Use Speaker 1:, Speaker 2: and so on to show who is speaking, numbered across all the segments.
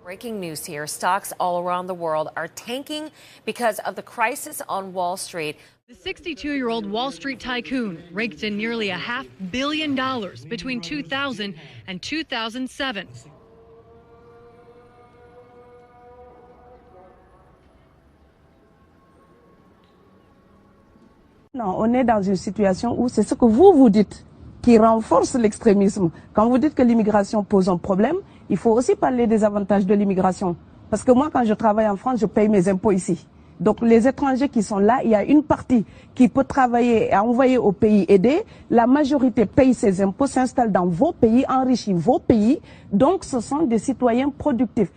Speaker 1: Breaking news here. Stocks all around the world are tanking because of the crisis on Wall Street.
Speaker 2: The 62-year-old Wall Street tycoon raked in nearly $500 million between 2000 and 2007.
Speaker 3: Non, on est dans une situation où c'est ce que vous dites qui renforce l'extrémisme. Quand vous dites que l'immigration pose un problème, il faut aussi parler des avantages de l'immigration. Parce que moi, quand je travaille en France, je paye mes impôts ici. Donc les étrangers qui sont là, il y a une partie qui peut travailler et envoyer au pays aidé. La majorité paye ses impôts, s'installe dans vos pays, enrichit vos pays. Donc ce sont des citoyens productifs.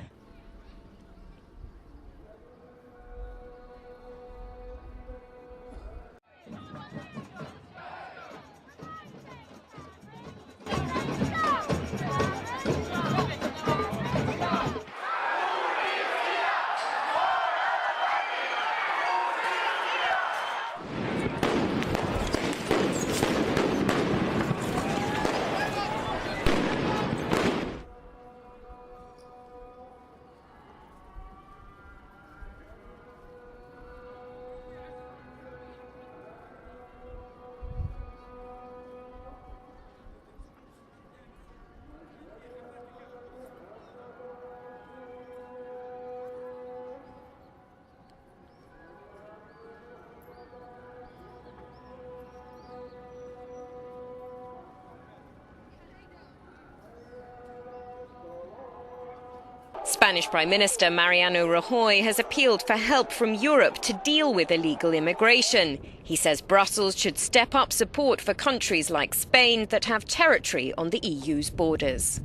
Speaker 4: Spanish Prime Minister Mariano Rajoy has appealed for help from Europe to deal with illegal immigration. He says Brussels should step up support for countries like Spain that have territory on the EU's borders.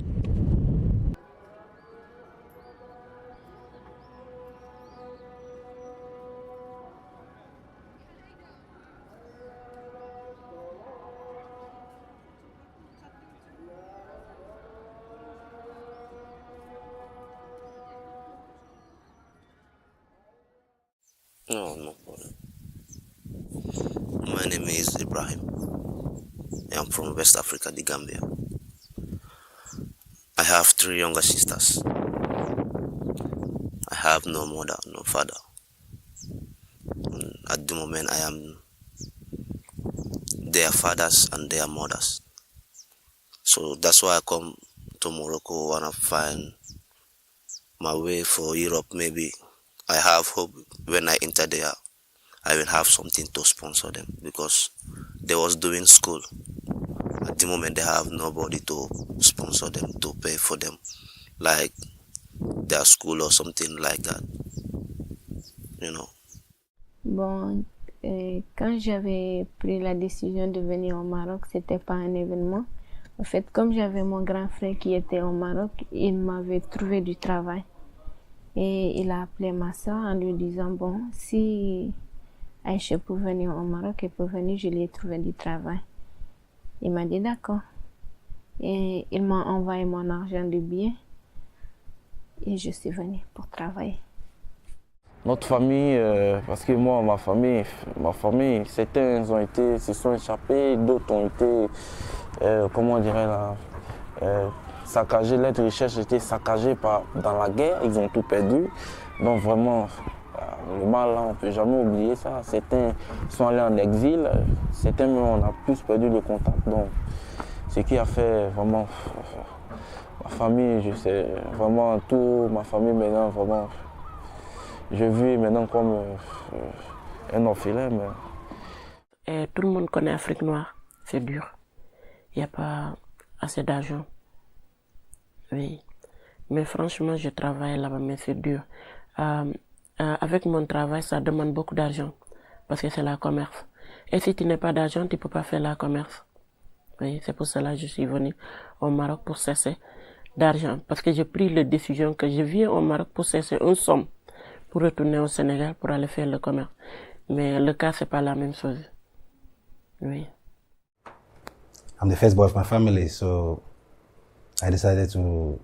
Speaker 5: No problem. My name is Ibrahim. I'm from West Africa, the Gambia. I have 3 younger sisters. I have no mother, no father. At the moment, I am their fathers and their mothers. So that's why I come to Morocco, want to find my way for Europe. Maybe I have hope when I enter there, I will have something to sponsor them because they was doing school. At the moment, they have nobody to sponsor them, to pay for them, like their school or something like that, you know.
Speaker 6: Bon, quand j'avais pris la décision de venir au Maroc, c'était pas un événement. En fait, comme j'avais mon grand frère qui était au Maroc, il m'avait trouvé du travail. Et il a appelé ma soeur en lui disant, bon, si Aïcha peut venir au Maroc, elle peut venir, je lui ai trouvé du travail. Il m'a dit d'accord. Et il m'a envoyé mon argent de billet. Et je suis venue pour travailler.
Speaker 7: Notre famille, parce que moi, ma famille, certains se sont échappés, d'autres ont été, comment dirais là, saccagés. L'aide recherche était saccagée dans la guerre, ils ont tout perdu. Donc vraiment, le mal, là, on ne peut jamais oublier ça. Certains sont allés en exil, certains, on a plus perdu le contact. Donc, ce qui a fait vraiment ma famille, je sais, vraiment tout, ma famille maintenant, vraiment, je vis maintenant comme un orphelin.
Speaker 8: Et tout le monde connaît l'Afrique noire, c'est dur. Il n'y a pas assez d'argent. Oui. Mais franchement, je travaille là-bas, mais c'est dur. Avec mon travail, ça demande beaucoup d'argent, parce que c'est la commerce. Et si tu n'as pas d'argent, tu ne peux pas faire la commerce. Oui, c'est pour cela que je suis venue au Maroc pour cesser d'argent. Parce que j'ai pris la décision que je viens au Maroc pour cesser une somme, pour retourner au Sénégal, pour aller faire le commerce. Mais le cas, c'est pas la même chose. Oui.
Speaker 9: I'm the first boy of my family, so I decided to,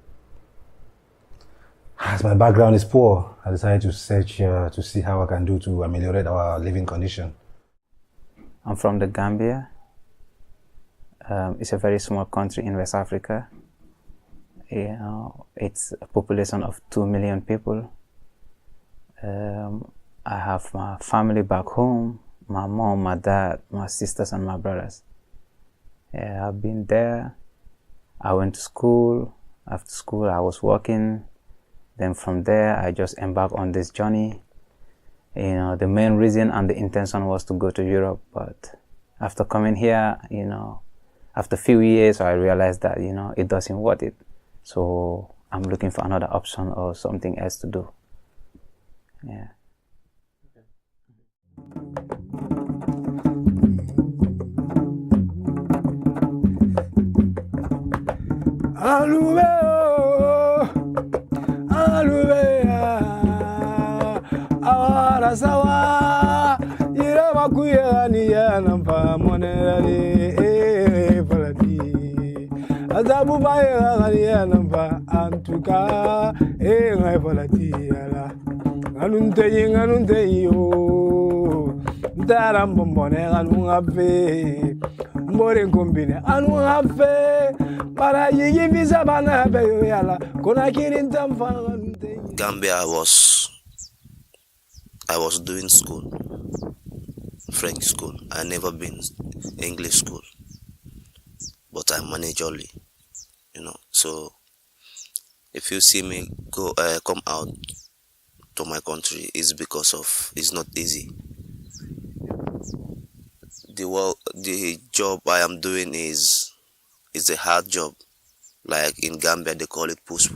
Speaker 9: as my background is poor, I decided to search to see how I can do to ameliorate our living condition.
Speaker 10: I'm from the Gambia. It's a very small country in West Africa. It's a population of 2 million people. I have my family back home, my mom, my dad, my sisters and my brothers. I've been there. I went to school. After school I was working. Then from there I just embarked on this journey. The main reason and the intention was to go to Europe, but after coming here, after a few years I realized that it doesn't worth it. So I'm looking for another option or something else to do. Yeah.
Speaker 11: Sawa ira makuya ni ya nampa monelali falati azabu baya ni ya nampa antuka ngai falati ala nganunte yo ndara mbone ngafe mbore kombine anu ngafe para yigi visa bana be yo yala kona kirinta mfa
Speaker 5: Gambia I was doing school, French school. I never been English school, but I manage only, So if you see me come out to my country, it's because of it's not easy. The job I am doing is a hard job. Like in Gambia, they call it push.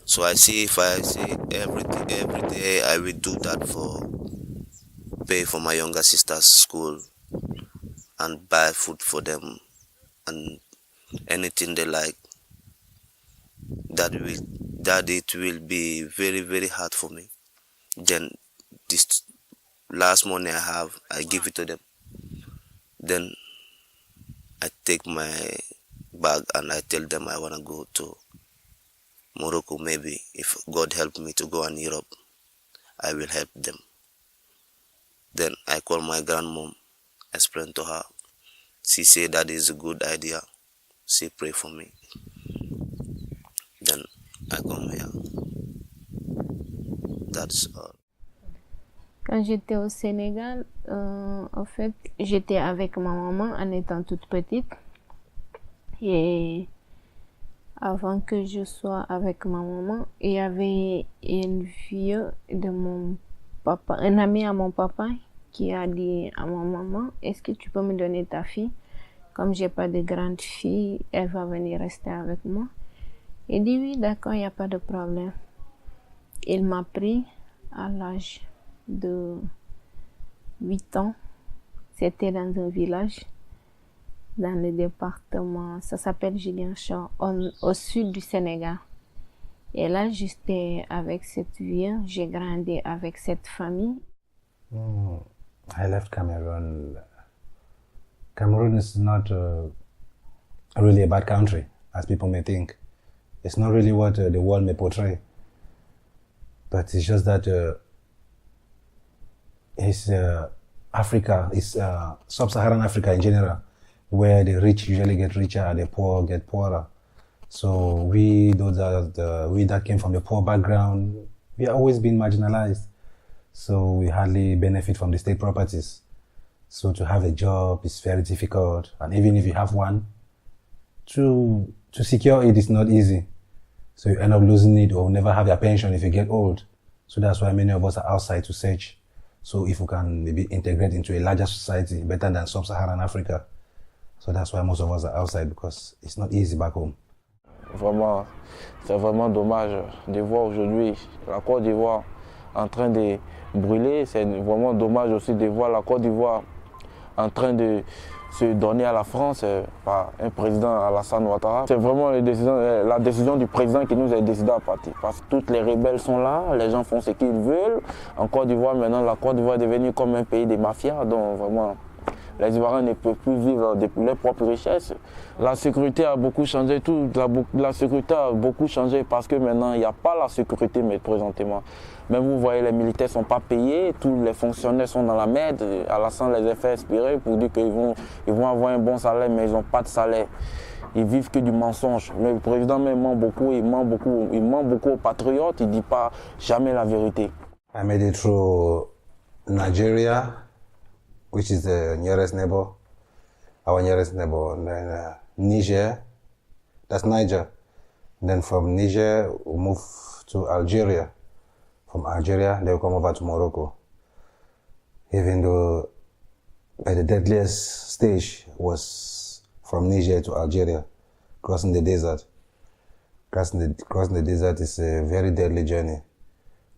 Speaker 5: So if I see every day, I will do that for pay for my younger sister's school and buy food for them and anything they like. That it will be very, very hard for me. Then this last money I have, I give it to them. Then I take my bag and I tell them I want to go to Morocco. Maybe if God help me to go in Europe, I will help them. Then I call my grandmom, explain to her. She said that is a good idea. She pray for me. Then I come here. That's all.
Speaker 6: Quand j'étais au Sénégal, en fait, j'étais avec ma maman en étant toute petite. Et avant que je sois avec ma maman, il y avait une fille de mon papa, un ami à mon papa, qui a dit à ma maman, est-ce que tu peux me donner ta fille? Comme j'ai pas de grande fille, elle va venir rester avec moi. Il dit oui, d'accord, il n'y a pas de problème. Il m'a pris à l'âge de 8 ans. C'était dans un village, dans le département, ça s'appelle Ziguinchor, au sud du Sénégal. Et là, j'étais avec cette vie, j'ai grandi avec cette famille.
Speaker 9: I left Cameroon. Cameroon is not really a bad country, as people may think. It's not really what the world may portray. But it's just that it's Africa, it's sub-Saharan Africa in general, where the rich usually get richer and the poor get poorer. So we that came from a poor background, we have always been marginalized. So we hardly benefit from the state properties. So to have a job is very difficult, and even if you have one, to secure it is not easy. So you end up losing it or never have your pension if you get old. So that's why many of us are outside to search. So if we can maybe integrate into a larger society better than sub-Saharan Africa. So that's why most of us are outside, because it's not easy back home.
Speaker 7: Vraiment, c'est vraiment dommage de voir aujourd'hui la Côte d'Ivoire en train de brûler. C'est vraiment dommage aussi de voir la Côte d'Ivoire en train de se donner à la France par un président Alassane Ouattara. C'est vraiment la décision du président qui nous a décidé à partir. Parce que toutes les rebelles sont là, les gens font ce qu'ils veulent. En Côte d'Ivoire, maintenant, la Côte d'Ivoire est devenue comme un pays de mafias. Donc vraiment, les Ivoiriens ne peuvent plus vivre de leurs propres richesses. La sécurité a beaucoup changé, la sécurité a beaucoup changé parce que maintenant, il n'y a pas la sécurité, mais présentement. Même vous voyez, les militaires ne sont pas payés, tous les fonctionnaires sont dans la merde. Alassane les a fait expirer pour dire qu'ils vont avoir un bon salaire, mais ils n'ont pas de salaire. ils vivent que du mensonge. Mais le président ment beaucoup, il ment beaucoup aux patriotes, il ne dit pas jamais la vérité.
Speaker 9: I made it through Nigeria, which is the nearest neighbor, our nearest neighbor, and then Niger, that's Niger. And then from Niger, we move to Algeria. From Algeria, they will come over to Morocco. Even though the deadliest stage was from Niger to Algeria, crossing the desert. Crossing the desert is a very deadly journey.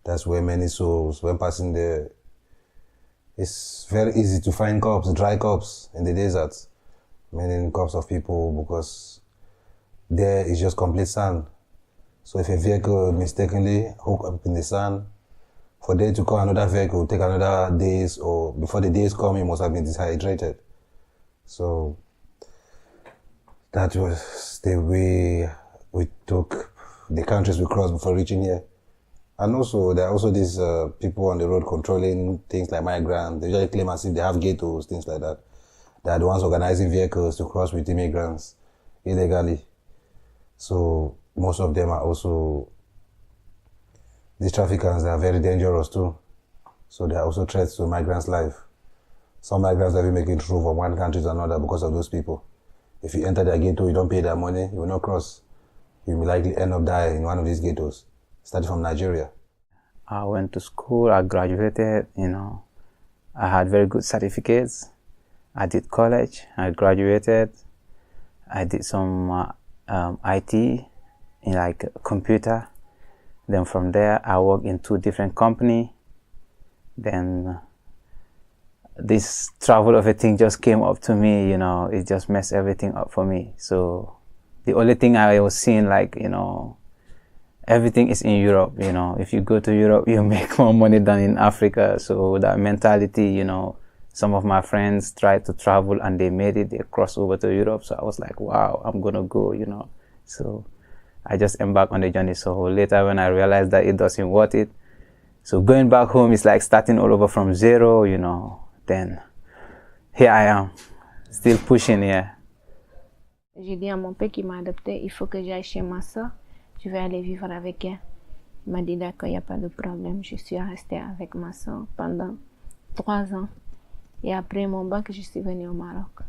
Speaker 9: That's where many souls, when passing there, it's very easy to find corpses, dry corpses in the desert. Many corpses of people, because there is just complete sand. So if a vehicle mistakenly hook up in the sand, for there to call another vehicle, take another days, or before the days come, you must have been dehydrated. So that was the way we took the countries we crossed before reaching here. And also, there are also these people on the road controlling things like Migrant. They usually claim as if they have ghettos, things like that. They are the ones organizing vehicles to cross with immigrants illegally. So most of them are also, these traffickers are very dangerous too. So they are also threats to migrants' life. Some migrants have been making through from one country to another because of those people. If you enter their ghetto, you don't pay their money, you will not cross. You will likely end up dying in one of these ghettos. Started from Nigeria.
Speaker 10: I went to school, I graduated, I had very good certificates. I did college, I graduated. I did some IT in like computer. Then from there, I worked in 2 different companies. Then this travel of a thing just came up to me, it just messed everything up for me. So the only thing I was seeing, like, everything is in Europe, if you go to Europe, you make more money than in Africa. So that mentality, some of my friends tried to travel and they made it, they crossed over to Europe. So I was like, wow, I'm gonna go, So I just embarked on the journey. So later when I realized that it doesn't worth it, so going back home is like starting all over from zero, then here I am, still pushing here.
Speaker 6: J'ai dit à mon père qui m'a adopté, il faut que j'aille chez ma soeur, je vais aller vivre avec elle. Il m'a dit d'accord, il n'y a pas de problème. Je suis restée avec ma soeur pendant 3 ans. Et après mon bac, je suis venue au Maroc.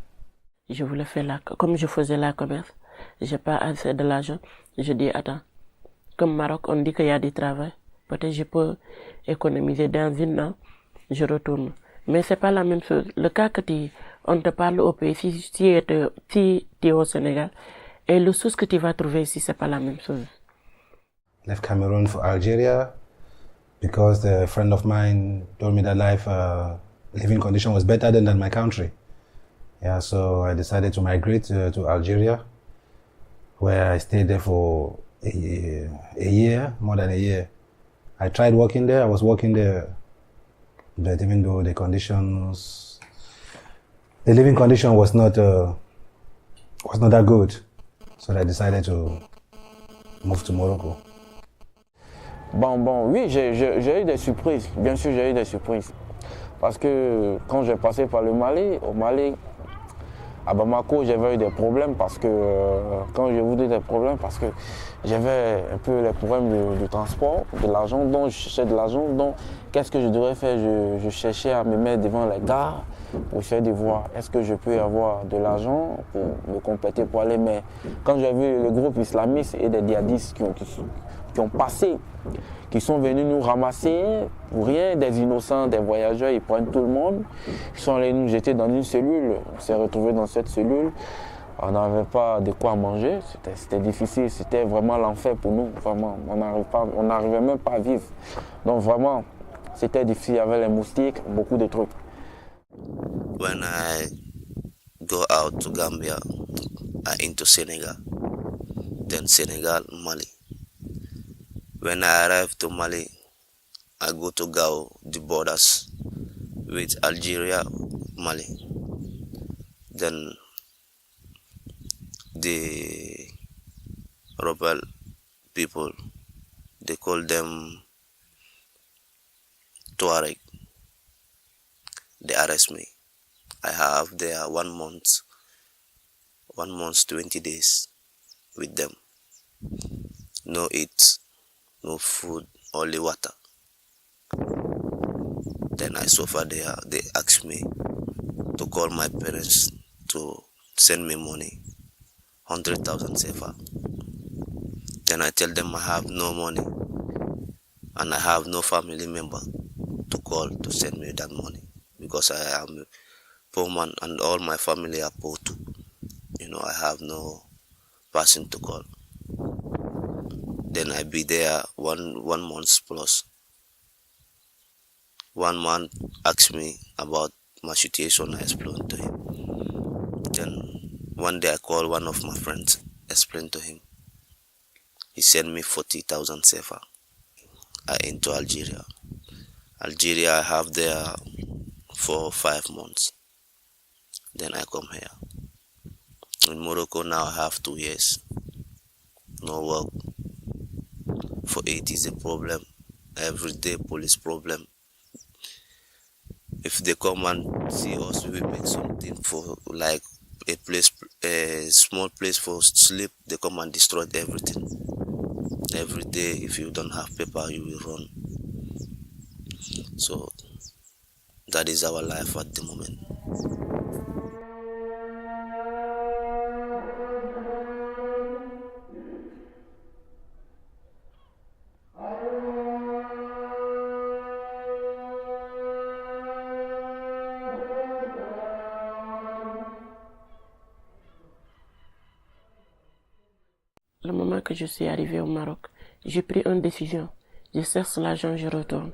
Speaker 8: Je voulais faire comme je faisais la commerce, j'ai pas assez de l'argent. Je dis attends, comme Maroc, on dit qu'il y a du travail. Peut-être je peux économiser dans 1 an, je retourne. Mais c'est pas la même chose. Le cas que on te parle au pays, si tu es au Sénégal, et le source que tu vas trouver ici, c'est pas la même chose.
Speaker 9: Left Cameroon for Algeria because a friend of mine told me that living condition was better than my country. Yeah, so I decided to migrate to Algeria, where I stayed there for a year, more than a year. I tried working there, I was working there, but even though the living condition was not that good, so I decided to move to Morocco.
Speaker 7: Bon, oui, j'ai eu des surprises, bien sûr j'ai eu des surprises. Parce que quand j'ai passé par au Mali, à Bamako, j'avais eu des problèmes parce que, quand je vous dis des problèmes, parce que j'avais un peu les problèmes de transport, de l'argent, donc je cherchais de l'argent, donc qu'est-ce que je devrais faire? Je cherchais à me mettre devant les gares pour essayer de voir est-ce que je peux avoir de l'argent pour me compléter pour aller, mais quand j'ai vu le groupe islamiste et des djihadistes qui ont passé, qui sont venus nous ramasser pour rien, des innocents, des voyageurs, ils prennent tout le monde. Ils sont allés nous jeter dans une cellule, on s'est retrouvés dans cette cellule, on n'avait pas de quoi manger, c'était difficile, c'était vraiment l'enfer pour nous, vraiment, on n'arrivait même pas à vivre. Donc vraiment, c'était difficile, il y avait les moustiques, beaucoup de trucs.
Speaker 5: When I go out to Gambia, into Senegal, then Senegal, Mali. When I arrive to Mali, I go to Gao, the borders with Algeria, Mali. Then the rebel people, they call them Tuareg. They arrest me. I have there 1 month 1 month, 20 days with them. No eat, no food, only water. Then I suffer there. They asked me to call my parents to send me money, 100,000 CFA. Then I tell them I have no money and I have no family member to call to send me that money because I am a poor man and all my family are poor too. You know, I have no person to call. Then I be there one month plus. 1 month asked me about my situation, I explained to him. Then one day I called one of my friends, explained to him. He sent me 40,000 CFA. I into Algeria. Algeria I have there for 5 months. Then I come here. In Morocco now I have 2 years. No work. For 8 is a problem. Every day police problem. If they come and see us, we make something for like a small place for sleep. They come and destroy everything. Every day, if you don't have paper, you will run. So that is our life at the moment.
Speaker 8: Le moment que je suis arrivé au Maroc, j'ai pris une décision. Je cherche l'argent, je retourne.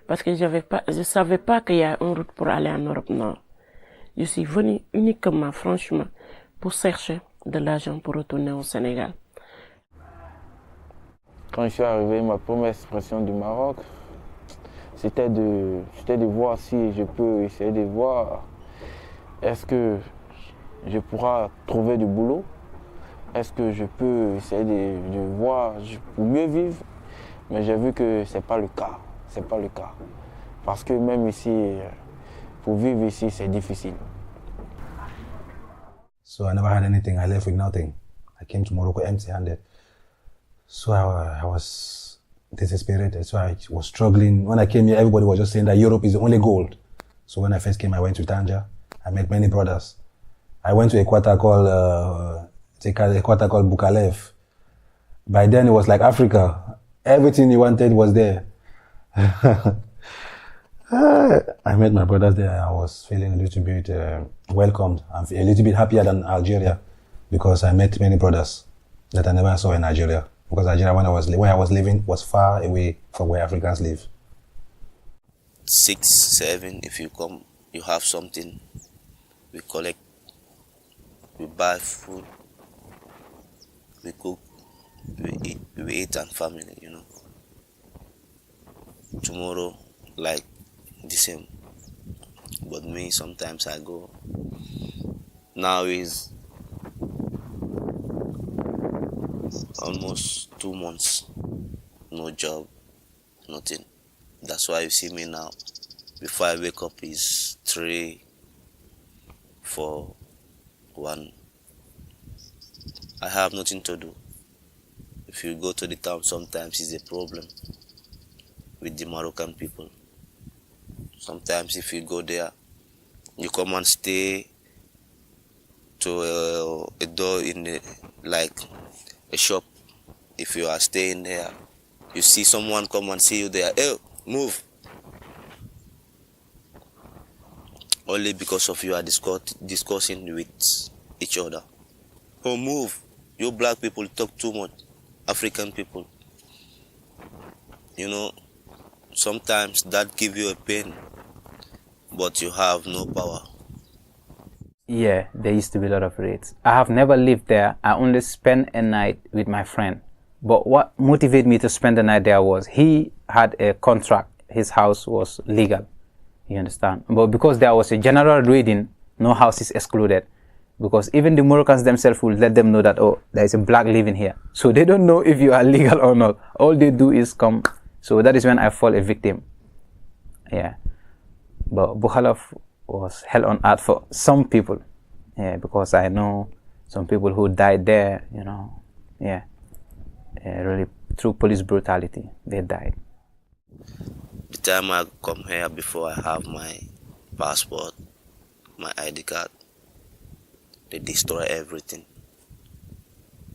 Speaker 8: Parce que je savais pas qu'il y a une route pour aller en Europe Nord. Je suis venu uniquement, franchement, pour chercher de l'argent pour retourner au Sénégal.
Speaker 7: Quand je suis arrivé, ma première expression du Maroc, c'était de voir si je peux essayer de voir est-ce que je pourrai trouver du boulot. Est-ce que je peux essayer de voir pour mieux vivre? Mais j'ai vu que ce n'est pas le cas. C'est pas le cas. Parce que même ici, pour vivre ici, c'est difficile.
Speaker 9: So I never had anything. I left with nothing. I came to Morocco empty-handed. So I was desperate. So I was struggling. When I came here, everybody was just saying that Europe is the only gold. So when I first came, I went to Tanja. I met many brothers. I went to a quarter called Bukalev. By then it was like Africa. Everything you wanted was there. I met my brothers there. I was feeling a little bit welcomed. I'm a little bit happier than Algeria because I met many brothers that I never saw in Nigeria. Because Nigeria, where I was living, was far away from where Africans live.
Speaker 5: 6, 7, if you come, you have something. We collect, we buy food, we cook, we eat and family, you know. Tomorrow, like the same. But me, sometimes I go. Now is almost 2 months, no job, nothing. That's why you see me now. Before I wake up is 3, 4, 1. I have nothing to do. If you go to the town, sometimes it's a problem with the Moroccan people. Sometimes if you go there, you come and stay to a door in like a shop. If you are staying there, you see someone come and see you there. Hey, move. Only because of you are discussing with each other. Oh, move. You black people talk too much. African people. You know, sometimes that give you a pain, but you have no power.
Speaker 10: Yeah, there used to be a lot of raids. I have never lived there. I only spent a night with my friend. But what motivated me to spend the night there was he had a contract. His house was legal. You understand? But because there was a general raiding, no house is excluded. Because even the Moroccans themselves will let them know that, oh, there is a black living here. So they don't know if you are legal or not. All they do is come. So that is when I fall a victim. Yeah. But Bukhalaf was hell on earth for some people. Yeah, because I know some people who died there, you know, yeah, really through police brutality, they died.
Speaker 5: The time I come here, before I have my passport, my ID card, they destroy everything.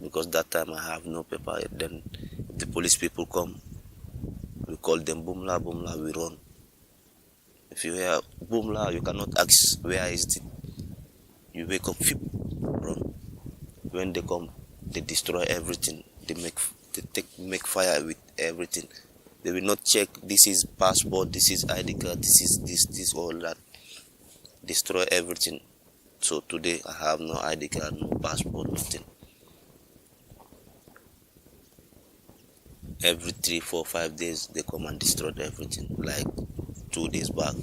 Speaker 5: Because that time I have no paper. Then if the police people come, we call them boomla, boomla, we run. If you hear boomla, you cannot ask where is it. You wake up, run. When they come, they destroy everything. They make fire with everything. They will not check, this is passport, this is ID card, this is this, all that. Destroy everything. So today I have no ID card, no passport, nothing. Every 3, 4, 5 days they come and destroy everything. Like 2 days back.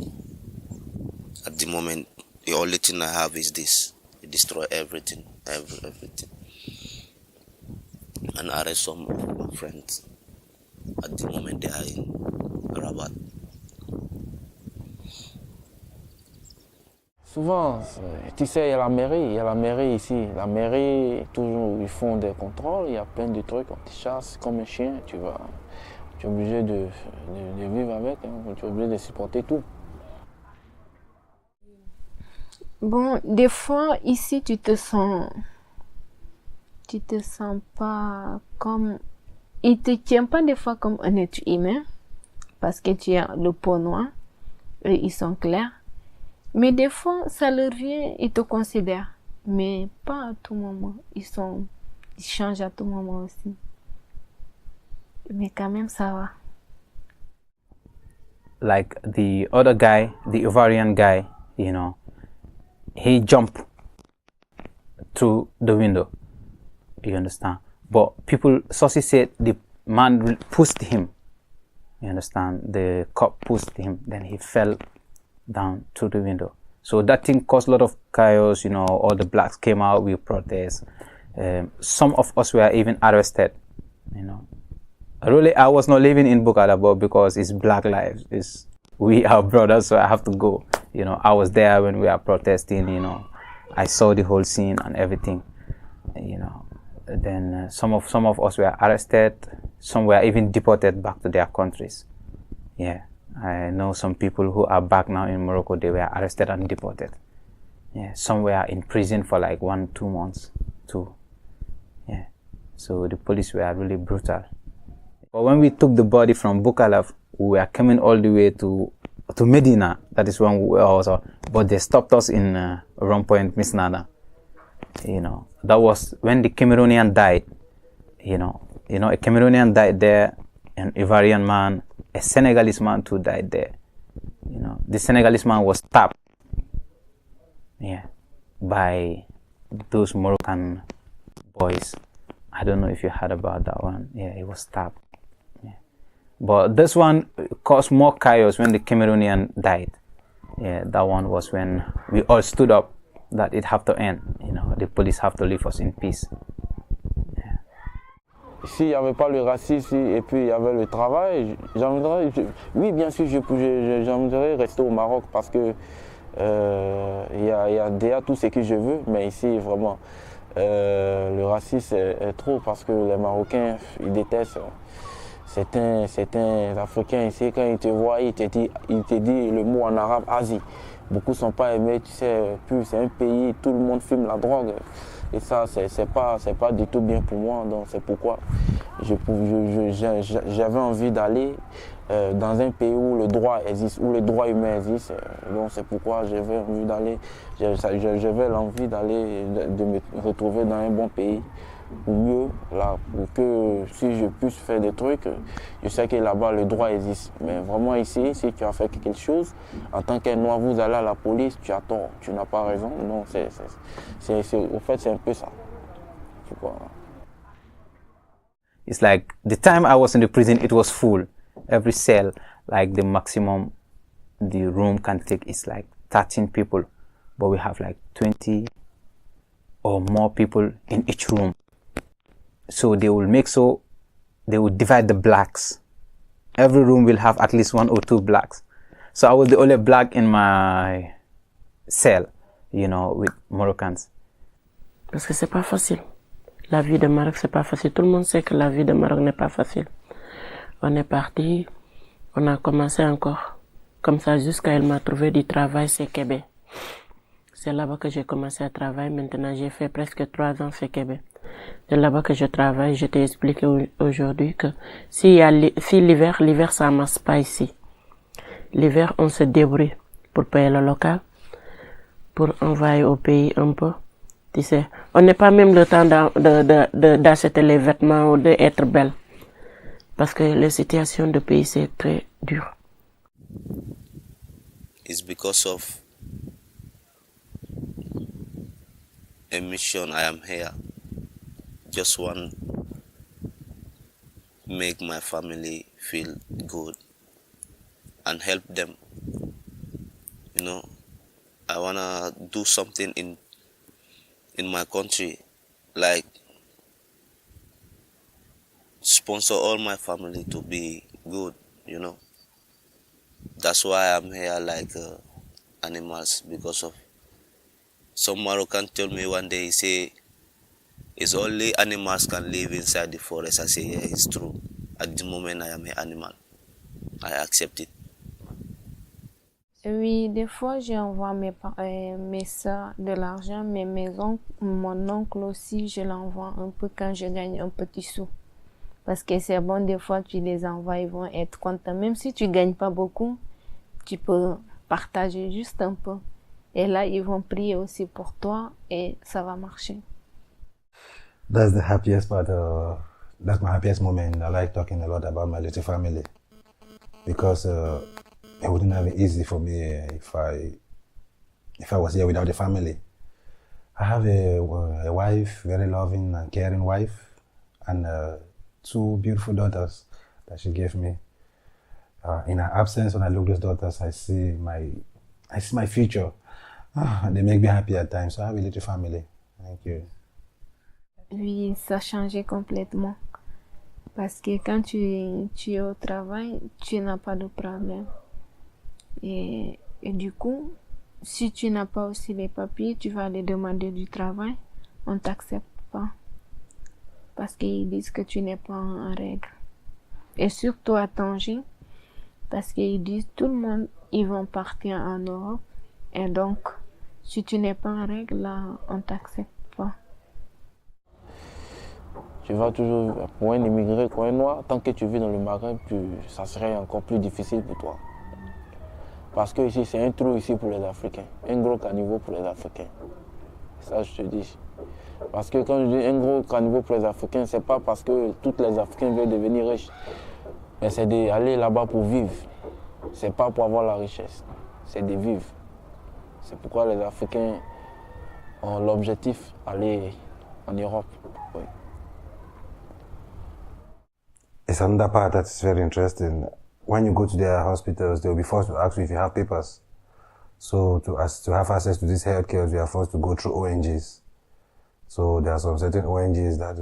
Speaker 5: At the moment, the only thing I have is this. They destroy everything, everything. And arrest some of my friends. At the moment they are in Rabat.
Speaker 7: Souvent, tu sais, il y a la mairie ici. La mairie, toujours, ils font des contrôles, il y a plein de trucs, on te chasse comme un chien, tu es obligé de vivre avec, hein, tu es obligé de supporter tout.
Speaker 6: Bon, des fois, ici, tu te sens pas comme... Ils te tiennent pas des fois comme un être humain, parce que tu as le peau noire, eux, ils sont clairs. Mais des fois, ça leur vient, ils te considèrent. Mais pas à tout moment. Ils changent à tout moment aussi. Mais quand même, ça va.
Speaker 10: Like the other guy, the Ivorian guy, you know, he jumped through the window. You understand? But sources said the man pushed him. You understand? The cop pushed him, then he fell down through the window. So that thing caused a lot of chaos, you know, all the blacks came out, we protest. Some of us were even arrested, you know. Really, I was not living in Bukalabo because it's black lives. We are brothers, so I have to go. You know, I was there when we are protesting, you know. I saw the whole scene and everything, you know. Then some of us were arrested, some were even deported back to their countries. Yeah. I know some people who are back now in Morocco, they were arrested and deported. Yeah, some were in prison for like 1-2 months too. Yeah, so the police were really brutal. But when we took the body from Bukavu, we were coming all the way to Medina. That is when we were also, but they stopped us in Rome Point, Misnana. You know, that was when the Cameroonian died. You know, a Cameroonian died there, an Ivorian man. A Senegalese man too died there. You know, the Senegalese man was stabbed, yeah, by those Moroccan boys. I don't know if you heard about that one. Yeah, he was stabbed. Yeah. But this one caused more chaos when the Cameroonian died. Yeah, that one was when we all stood up that it have to end. You know, the police have to leave us in peace.
Speaker 7: S'il n'y avait pas le racisme et puis il y avait le travail, oui, bien sûr, j'aimerais rester au Maroc parce que il y a déjà tout ce que je veux, mais ici, vraiment, le racisme est trop parce que les Marocains, ils détestent certains Africains ici, quand ils te voient, ils te disent le mot en arabe, Asie. Beaucoup ne sont pas aimés, tu sais, puis c'est un pays, tout le monde fume la drogue. Et ça, c'est pas du tout bien pour moi. Donc c'est pourquoi j'avais envie d'aller dans un pays où le droit existe, où le droit humain existe. Donc c'est pourquoi j'avais envie d'aller, j'avais l'envie d'aller, de me retrouver dans un bon pays. Ou mieux, là, pour que si je puisse faire des trucs, je sais que là-bas le droit existe. Mais vraiment ici, si tu as fait quelque chose, en tant qu'un noir, vous allez à la police, tu as tort, tu n'as pas raison. Non, au fait, c'est un peu ça.
Speaker 10: It's like the time I was in the prison, it was full. Every cell, like the maximum the room can take is like 13 people, but we have like 20 or more people in each room. So they will divide the blacks. Every room will have at least 1 or 2 blacks. So I was the only black in my cell, you know, with Moroccans.
Speaker 8: Parce que c'est pas facile. La vie de Maroc, c'est pas facile. Tout le monde sait que la vie de Maroc n'est pas facile. On est parti, on a commencé encore. Comme ça, jusqu'à elle m'a trouvé du travail, c'est Québec. C'est là-bas que j'ai commencé à travailler. Maintenant, j'ai fait presque 3 ans, c'est Québec. C'est là-bas que je travaille. Je t'ai expliqué aujourd'hui que si l'hiver, ça marche pas ici. L'hiver, on se débrouille pour payer le local, pour envoyer au pays un peu. Tu sais, on n'est pas même le temps d'acheter les vêtements ou d'être belle. Parce que la situation du pays, c'est très dur.
Speaker 5: It's because of a mission I am here. Just want make my family feel good and help them. You know, I wanna do something in my country, like sponsor all my family to be good, you know. That's why I'm here like animals, because of some Moroccan told me one day, he say, it's only animals can live inside the forest. I say, yeah, it's true. At the moment, I am an animal. I accept it.
Speaker 6: Oui, des fois, j'envoie mes soeurs de l'argent, mais mon oncle aussi, je l'envoie un peu quand je gagne un petit sou. Parce que c'est bon, des fois, tu les envoies, ils vont être contents. Même si tu gagnes pas beaucoup, tu peux partager juste un peu. Et là, ils vont prier aussi pour toi et ça va marcher.
Speaker 9: That's the happiest part. That's my happiest moment. I like talking a lot about my little family because it wouldn't have been easy for me if I was here without a family. I have a wife, very loving and caring wife, and 2 beautiful daughters that she gave me. In her absence, when I look at those daughters, I see my future. They make me happy at times. So I have a little family. Thank you.
Speaker 6: Oui, ça a changé complètement. Parce que quand tu es au travail, tu n'as pas de problème. Et du coup, si tu n'as pas aussi les papiers, tu vas aller demander du travail, on ne t'accepte pas. Parce qu'ils disent que tu n'es pas en règle. Et surtout à Tanger, parce qu'ils disent tout le monde, ils vont partir en Europe. Et donc, si tu n'es pas en règle, là, on ne t'accepte pas.
Speaker 7: Tu vas toujours, pour un immigré, pour un noir, tant que tu vis dans le Maghreb, ça serait encore plus difficile pour toi. Parce que ici, c'est un trou ici pour les Africains, un gros caniveau pour les Africains. Ça, je te dis. Parce que quand je dis un gros caniveau pour les Africains, c'est pas parce que tous les Africains veulent devenir riches, mais c'est d'aller là-bas pour vivre. C'est pas pour avoir la richesse, c'est de vivre. C'est pourquoi les Africains ont l'objectif d'aller en Europe. Oui.
Speaker 9: It's another part that's very interesting. When you go to their hospitals, they will be forced to ask you if you have papers. So to have access to this healthcare, we are forced to go through ONGs. So there are some certain ONGs that,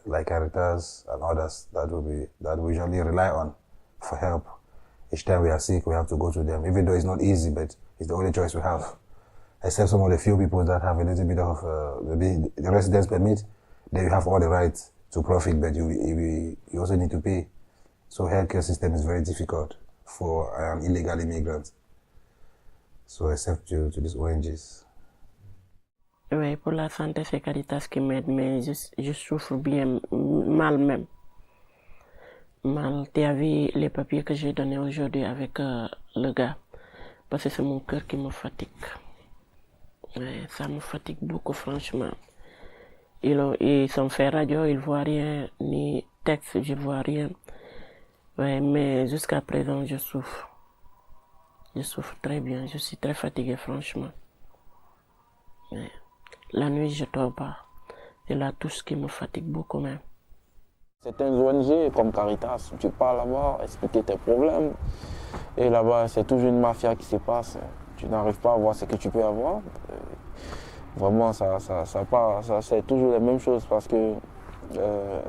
Speaker 9: like Caritas and others, that we usually rely on for help. Each time we are sick, we have to go to them, even though it's not easy, but it's the only choice we have. Except some of the few people that have a little bit of the residence permit, then you have all the rights to profit, but you also need to pay. So healthcare system is very difficult for an illegal immigrant. So except to these ONGs.
Speaker 8: Oui, pour la santé, c'est Caritas qui m'aide, mais je souffre bien, mal même. Mal. Tu as vu les papiers que j'ai donnés aujourd'hui avec le gars, parce que c'est mon cœur qui me fatigue. Ouais, ça me fatigue beaucoup, franchement. Ils sont fait radio, ils ne voient rien, ni texte, je ne vois rien. Ouais, mais jusqu'à présent, je souffre. Je souffre très bien, je suis très fatigué, franchement. Ouais. La nuit, je ne dors pas. C'est là tout ce qui me fatigue beaucoup même.
Speaker 7: Certaines ONG comme Caritas, tu pars là-bas, expliquer tes problèmes. Et là-bas, c'est toujours une mafia qui se passe. Tu n'arrives pas à voir ce que tu peux avoir. Vraiment, c'est toujours la même chose parce que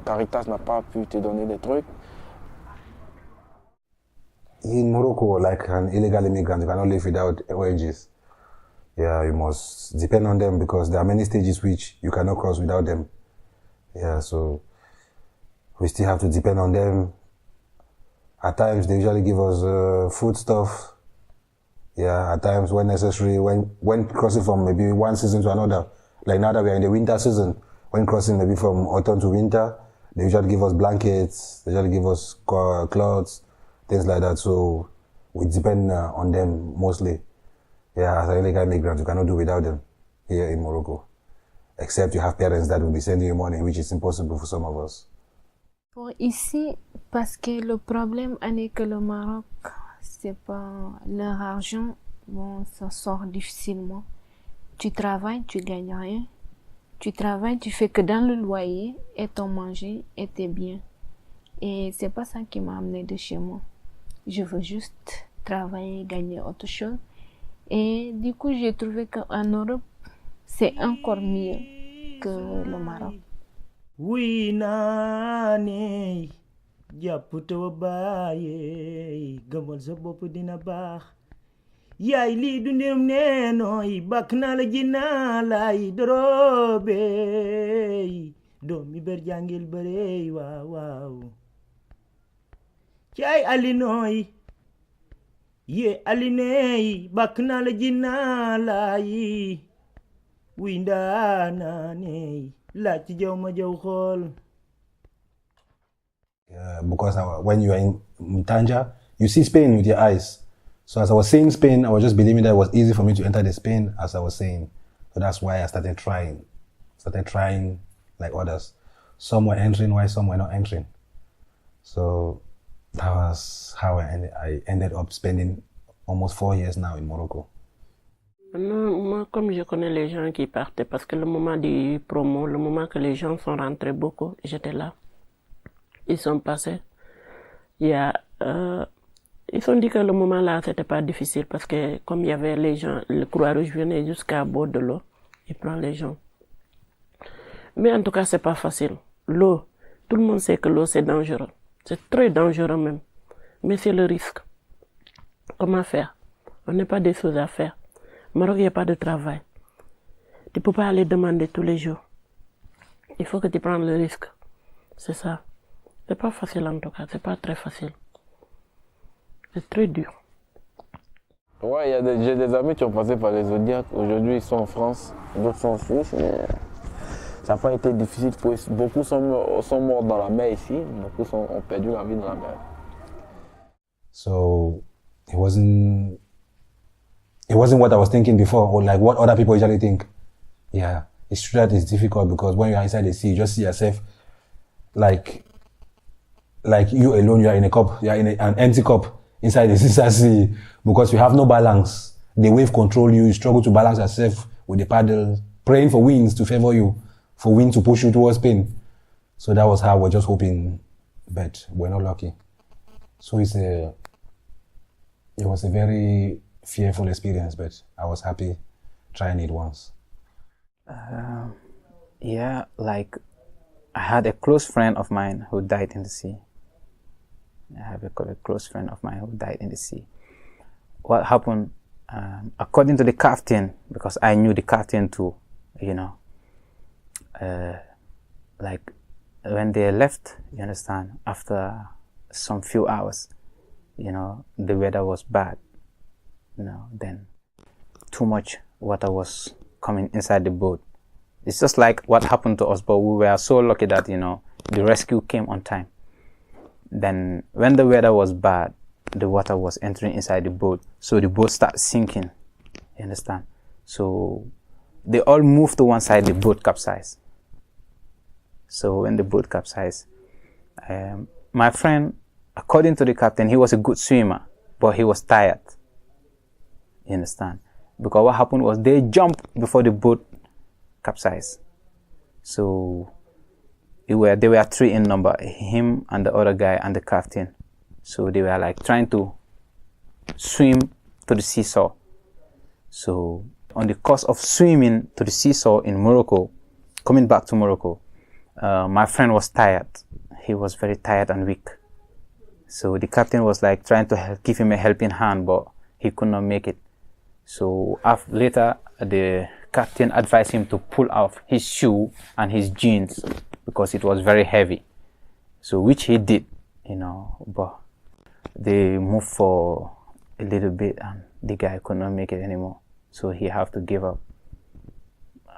Speaker 7: Caritas n'a pas pu te donner des trucs.
Speaker 9: In Morocco, like an illegal immigrant, you cannot live without ONGs. Yeah, you must depend on them because there are many stages which you cannot cross without them. Yeah, so we still have to depend on them. At times, they usually give us food stuff. Yeah, at times when necessary, when crossing from maybe one season to another, like now that we are in the winter season, when crossing maybe from autumn to winter, they usually give us blankets, they usually give us clothes, things like that. So we depend on them mostly. Yeah, as an illegal migrant, you cannot do without them here in Morocco. Except you have parents that will be sending you money, which is impossible for some of us.
Speaker 6: Pour ici, parce que le problème est que le Maroc, c'est pas leur argent, bon, ça sort difficilement. Tu travailles, tu gagnes rien. Tu travailles, tu fais que dans le loyer et ton manger et tes biens. Et c'est pas ça qui m'a amené de chez moi. Je veux juste travailler, gagner autre chose. Et du coup, j'ai trouvé qu'en Europe, c'est encore mieux que le Maroc.
Speaker 12: Oui, nani, japuto baye, gamal sa bop dina bax. Yaay li dundem nenoy bakna la jina lay dorobe. Domi ber jangil bare waaw waaw. Cay alinoy. Ye alinei bakna la jina lay. Winda nani.
Speaker 9: Because when you are in Tanja, you see Spain with your eyes. So as I was saying Spain, I was just believing that it was easy for me to enter the Spain as I was saying. So that's why I started trying like others. Some were entering while some were not entering. So that was how I ended up spending almost 4 years now in Morocco.
Speaker 8: Non, moi, comme je connais les gens qui partaient, parce que le moment du promo, le moment que les gens sont rentrés beaucoup, j'étais là. Ils sont passés. Ils ont dit que le moment là, c'était pas difficile parce que comme il y avait les gens, le Croix-Rouge venait jusqu'à bord de l'eau, il prend les gens. Mais en tout cas, c'est pas facile. L'eau, tout le monde sait que l'eau c'est dangereux. C'est très dangereux même. Mais c'est le risque. Comment faire? On n'a pas des choses à faire. Au Maroc, il n'y a pas de travail. Tu ne peux pas aller demander tous les jours. Il faut que tu prennes le risque. C'est ça. C'est pas facile en tout cas. C'est pas très facile. C'est très dur.
Speaker 7: Ouais, j'ai des amis qui ont passé par les Zodiacs. Aujourd'hui, ils sont en France. D'autres sont en Suisse. Mais ça n'a pas été difficile pour eux. Beaucoup sont morts dans la mer ici. Beaucoup ont perdu la vie dans la mer.
Speaker 9: So, it wasn't what I was thinking before, or like what other people usually think. Yeah, it's true that it's difficult because when you're inside the sea, you just see yourself like you alone. You are in a cup. You are in an empty cup inside the sea because you have no balance. The wave control you. You struggle to balance yourself with the paddle, praying for winds to favor you, for wind to push you towards Spain. So that was how we're just hoping, but we're not lucky. So it was a very fearful experience, but I was happy trying it once.
Speaker 10: Yeah, like I had a close friend of mine who died in the sea. I have a close friend of mine who died in the sea. What happened, according to the captain, because I knew the captain too, you know, like when they left, you understand, after some few hours, you know, the weather was bad. You know, then too much water was coming inside the boat. It's just like what happened to us, but we were so lucky that, you know, the rescue came on time. Then when the weather was bad, the water was entering inside the boat, so the boat started sinking, you understand? So they all moved to one side, the boat capsized. So when the boat capsized, my friend, according to the captain, he was a good swimmer, but he was tired. You understand? Because what happened was they jumped before the boat capsized. So they were 3 in number, him and the other guy and the captain. So they were like trying to swim to the seesaw. So on the course of swimming to the seesaw in Morocco, coming back to Morocco, my friend was tired. He was very tired and weak. So the captain was like trying to give him a helping hand, but he could not make it. So later, the captain advised him to pull off his shoe and his jeans because it was very heavy. So which he did, but they moved for a little bit and the guy could not make it anymore. So he had to give up.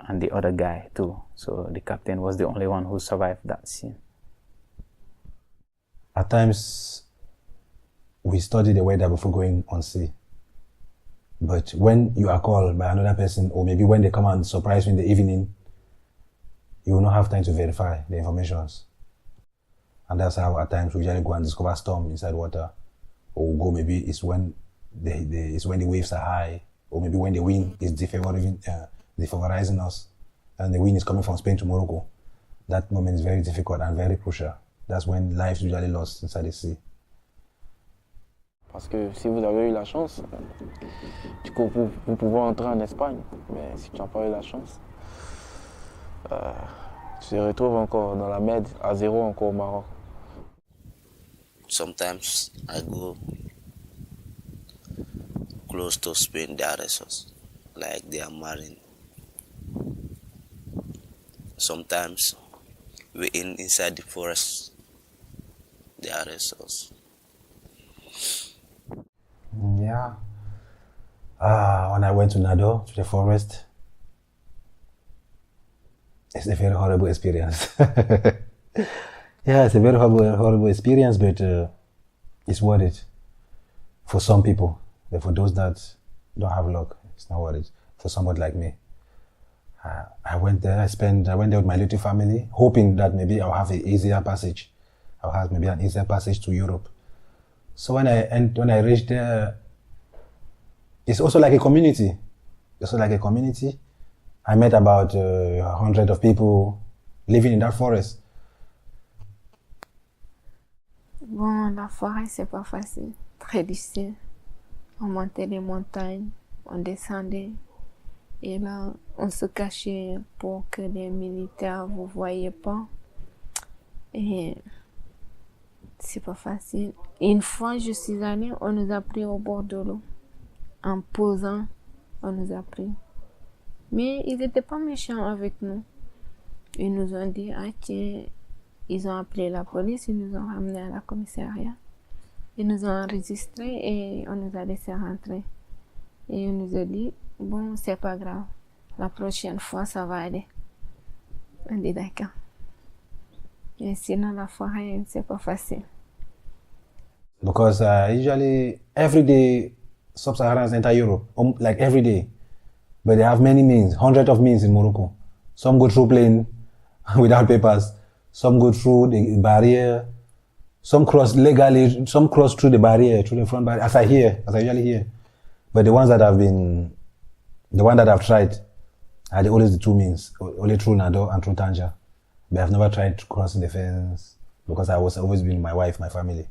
Speaker 10: And the other guy too. So the captain was the only one who survived that scene.
Speaker 9: At times, we study the weather before going on sea. But when you are called by another person, or maybe when they come and surprise you in the evening, you will not have time to verify the informations. And that's how at times we usually go and discover storm inside water. Or go maybe it's when the waves are high, or maybe when the wind is defavorizing us, and the wind is coming from Spain to Morocco. That moment is very difficult and very crucial. That's when life is usually lost inside the sea.
Speaker 7: Parce que si vous avez eu la chance, du coup, vous pouvez entrer en Espagne. Mais si tu n'as pas eu la chance, tu te retrouves encore dans la med à zéro encore au Maroc.
Speaker 5: Sometimes I go close to Spain, they arrest us, like they are marrying. Sometimes we're inside the forest, they arrest us.
Speaker 9: Yeah. When I went to Nado, to the forest, it's a very horrible experience. Yeah, it's a very horrible experience, but it's worth it for some people. But for those that don't have luck, it's not worth it. For somebody like me, I went there. I went there with my little family, hoping that maybe I'll have an easier passage. I'll have maybe an easier passage to Europe. So when I reached there, it's also like a community. I met about 100 of people living in that forest.
Speaker 6: Bon, la forêt, c'est pas facile. Très difficile. On montait les montagnes, on descendait. Et là, on se cachait pour que les militaires ne vous voyaient pas. Et c'est pas facile. Une fois, je suis allée, on nous a pris au bord de l'eau. En posant, on nous a pris. Mais ils n'étaient pas méchants avec nous. Ils nous ont dit, ah tiens, ils ont appelé la police, ils nous ont ramenés à la commissariat. Ils nous ont enregistrés et on nous a laissé rentrer. Et on nous a dit, bon, c'est pas grave. La prochaine fois, ça va aller. On dit d'accord. Et sinon, la forêt, c'est pas facile.
Speaker 9: Because usually every day sub-Saharans enter Europe, like every day. But they have many means, hundreds of means in Morocco. Some go through plane without papers. Some go through the barrier. Some cross legally, some cross through the barrier, through the front barrier, as I usually hear. But the ones that I've tried are always the two means, only through Nado and through Tanja. But I've never tried crossing the fence because I was always been my wife, my family.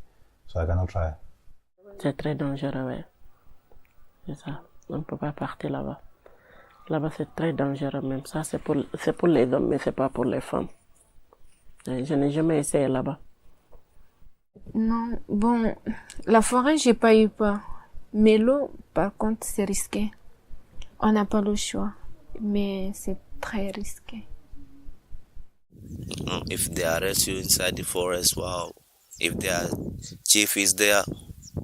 Speaker 9: So I cannot try.
Speaker 8: C'est très dangereux, ouais. C'est ça. On ne peut pas partir là-bas. Là-bas, c'est très dangereux même. Ça, c'est pour les hommes, mais c'est pas pour les femmes. Je n'ai jamais essayé là-bas.
Speaker 6: Non, bon, la forêt, j'ai pas eu peur. Mais l'eau, par contre, c'est risqué. On n'a pas le choix. Mais c'est très risqué.
Speaker 5: If they arrest you inside the forest, wow. If their chief is there,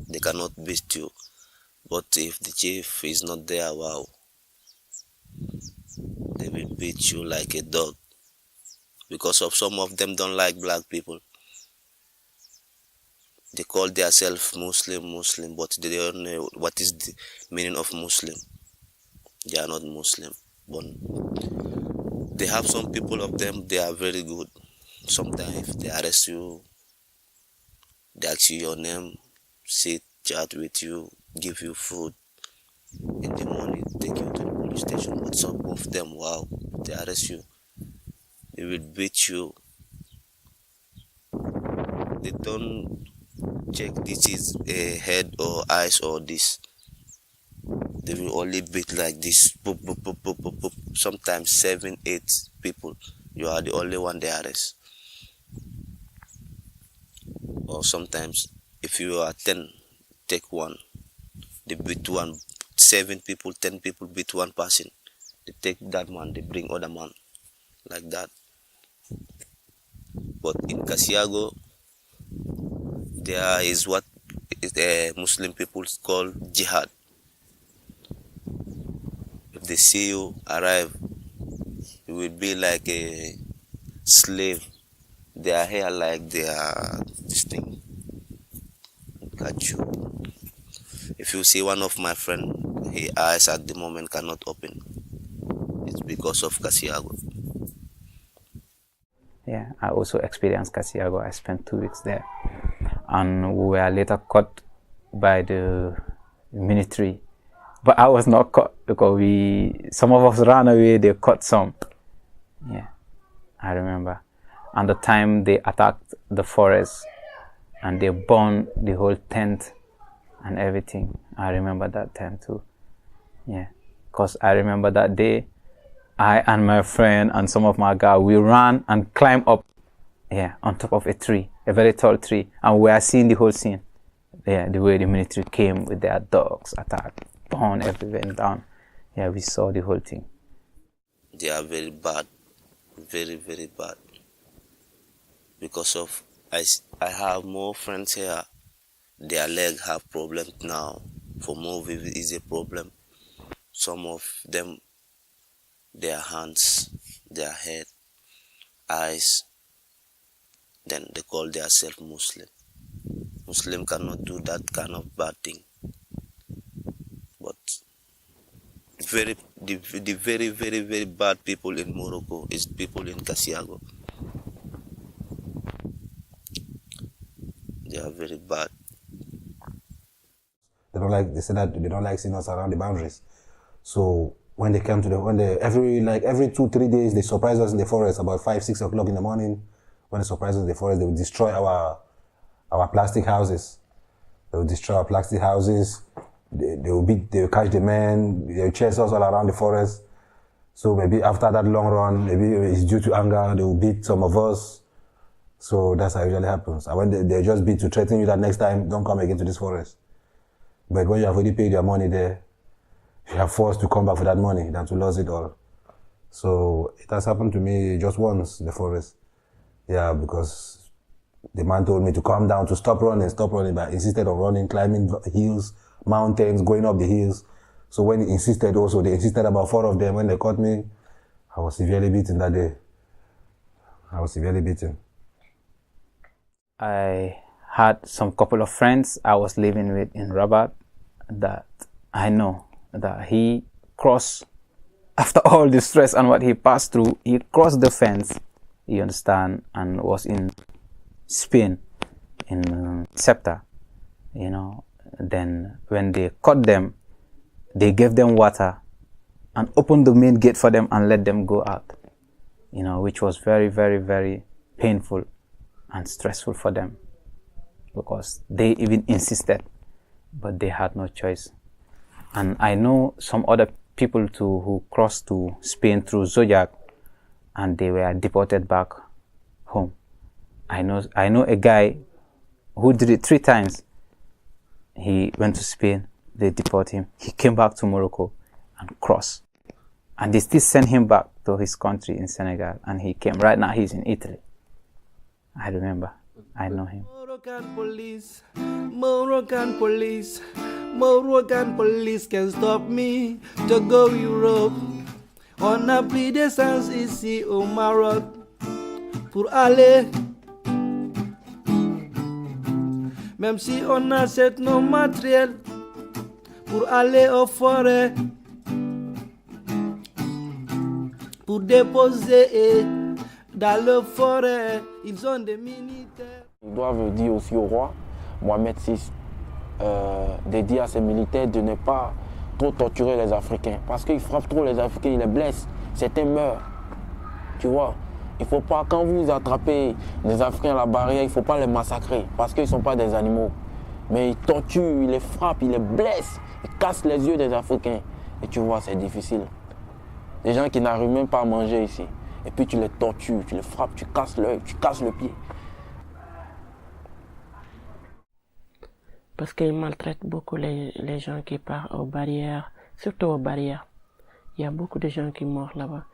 Speaker 5: they cannot beat you. But if the chief is not there, wow. They will beat you like a dog. Because of some of them don't like black people. They call themselves Muslim, but they don't know what is the meaning of Muslim. They are not Muslim. But they have some people of them, they are very good. Sometimes if they arrest you, they ask you your name, sit, chat with you, give you food. In the morning, take you to the police station. But some of them, wow, they arrest you. They will beat you. They don't check this is a head or eyes or this. They will only beat like this. Boop, boop, boop, boop, boop, boop. Sometimes 7, 8 people. You are the only one they arrest. Or sometimes if you are 10, take one. They beat one 7 people, 10 people beat one person. They take that man, they bring other man, like that. But in Kasiago, there is what Muslim people call jihad. If they see you arrive, you will be like a slave. Their hair like their this thing. Got you. If you see one of my friend, his eyes at the moment cannot open. It's because of Kasiago.
Speaker 10: Yeah, I also experienced Kasiago. I spent 2 weeks there. And we were later caught by the military. But I was not caught because some of us ran away, they caught some. Yeah, I remember. And the time they attacked the forest and they burned the whole tent and everything. I remember that time too. Yeah, because I remember that day, I and my friend and some of my guys, we ran and climbed up, yeah, on top of a tree, a very tall tree, and we are seeing the whole scene. Yeah, the way the military came with their dogs, attacked, burned everywhere down. Yeah, we saw the whole thing.
Speaker 5: They are very bad, very, very bad. Because of I have more friends here. Their leg have problems now. For move is a problem. Some of them, their hands, their head, eyes. Then they call themselves Muslim. Muslim cannot do that kind of bad thing. But the very, very, very bad people in Morocco is people in Kasiago. They are very bad.
Speaker 9: They say that they don't like seeing us around the boundaries. So when they come to every 2-3 days, they surprise us in the forest about 5-6 o'clock in the morning. When they surprise us in the forest, they will destroy our plastic houses. They will destroy our plastic houses. They will catch the men. They will chase us all around the forest. So maybe after that long run, maybe it's due to anger, they will beat some of us. So that's how it usually happens. And when they just beat to threaten you that next time, don't come again to this forest. But when you have already paid your money there, you are forced to come back for that money than to lose it all. So it has happened to me just once in the forest. Yeah, because the man told me to calm down, to stop running, but I insisted on running, climbing hills, mountains, going up the hills. So when he insisted also, they insisted about 4 of them. When they caught me, I was severely beaten that day. I was severely beaten.
Speaker 10: I had some couple of friends I was living with in Rabat that I know that he crossed, after all the stress and what he passed through, he crossed the fence, you understand, and was in Spain, in Ceuta, you know. Then when they caught them, they gave them water and opened the main gate for them and let them go out, you know, which was very, very, very painful and stressful for them because they even insisted, but they had no choice. And I know some other people too who crossed to Spain through Zodiac and they were deported back home. I know a guy who did it 3 times. He went to Spain, they deported him. He came back to Morocco and crossed. And they still sent him back to his country in Senegal. And he came. Right now he's in Italy. I remember. I know him.
Speaker 12: Moroccan police can stop me to go Europe. On a pris d'essence ici au Maroc pour aller. Même si on achète nos matériels pour aller aux forêts, pour déposer dans le forêt, ils ont des militaires.
Speaker 7: Ils doivent dire aussi au roi, Mohamed VI, de dire à ses militaires de ne pas trop torturer les Africains. Parce qu'ils frappent trop les Africains, ils les blessent, certains meurent. Tu vois, il ne faut pas, quand vous attrapez des Africains à la barrière, il ne faut pas les massacrer. Parce qu'ils ne sont pas des animaux. Mais ils torturent, ils les frappent, ils les blessent, ils cassent les yeux des Africains. Et tu vois, c'est difficile. Des gens qui n'arrivent même pas à manger ici. Et puis tu les tortures, tu les frappes, tu casses l'œil, tu casses le pied.
Speaker 8: Parce qu'ils maltraitent beaucoup les gens qui partent aux barrières, surtout aux barrières. Il y a beaucoup de gens qui meurent là-bas.